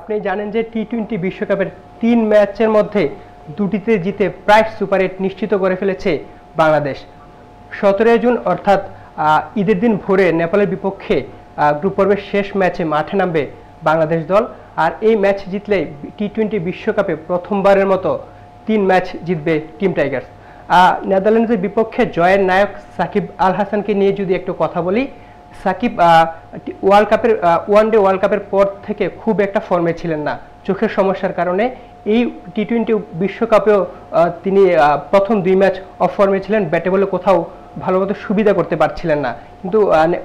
আপনি জানেন যে টি-20 বিশ্বকাপের 3 ম্যাচের মধ্যে দুটিতে জিতে প্রায় সুপার 8 নিশ্চিত করে ফেলেছে বাংলাদেশ। 17 জুন অর্থাৎ ঈদের দিন ভোরে নেপালের বিপক্ষে গ্রুপ পর্বের শেষ ম্যাচে মাঠে নামবে বাংলাদেশ দল। আর এই ম্যাচ জিতলে টি-20 বিশ্বকাপে প্রথমবারের মতো 3 ম্যাচ জিতবে টিম টাইগার্স। নেদারল্যান্ডসের বিপক্ষে জয়ের নায়ক সাকিব আল হাসানকে নিয়ে যদি একটু কথা বলি, সাকিব ওয়ানডে ওয়ার্ল্ড কাপের পর থেকে খুব একটা ফর্মে ছিলেন না চোখের সমস্যার কারণে। এই টি-20 বিশ্বকাপেও তিনি প্রথম 2 ম্যাচ অফ ফর্মে ছিলেন, ব্যাটে বলে কোথাও ভালোমতো সুবিধা করতে পারছিলেন না। কিন্তু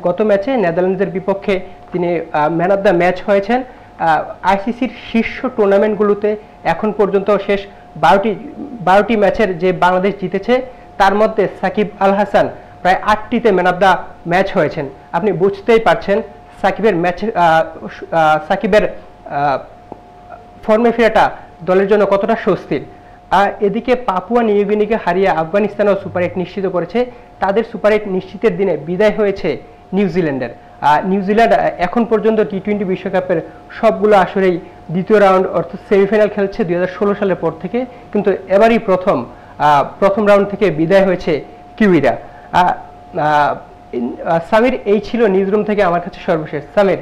গত ম্যাচে নেদারল্যান্ডসের বিপক্ষে তিনি ম্যান অফ দ্য ম্যাচ হয়েছেন। আইসিসির শীর্ষ টুর্নামেন্টগুলোতে এখন পর্যন্ত শেষ 12টি ম্যাচের যে বাংলাদেশ জিতেছে তার মধ্যে সাকিব আল হাসান প্রায় 8টিতে ম্যান অফ দ্য ম্যাচ হয়েছেন। আপনি বুঝতেই পারছেন সাকিবের ফর্মে ফেরাটা দলের জন্য কতটা স্বস্তির। এদিকে পাপুয়া নিউগিনিকে হারিয়ে আফগানিস্তানও সুপার 8 নিশ্চিত করেছে। তাদের সুপার 8 নিশ্চিতের দিনে বিদায় হয়েছে নিউজিল্যান্ডের। নিউজিল্যান্ড এখন পর্যন্ত টি-20 বিশ্বকাপের সবগুলো আসরেই দ্বিতীয় রাউন্ড অর্থাৎ সেমিফাইনাল খেলছে 2016 সালের পর থেকে, কিন্তু এবারই প্রথম রাউন্ড থেকে বিদায় হয়েছে কিউইরা। সামির, এই ছিল নিউজরুম থেকে আমার কাছে সর্বশেষ। সামির,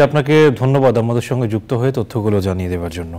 আপনাকে ধন্যবাদ আমাদের সঙ্গে যুক্ত হয়ে তথ্যগুলো জানিয়ে দেওয়ার জন্য।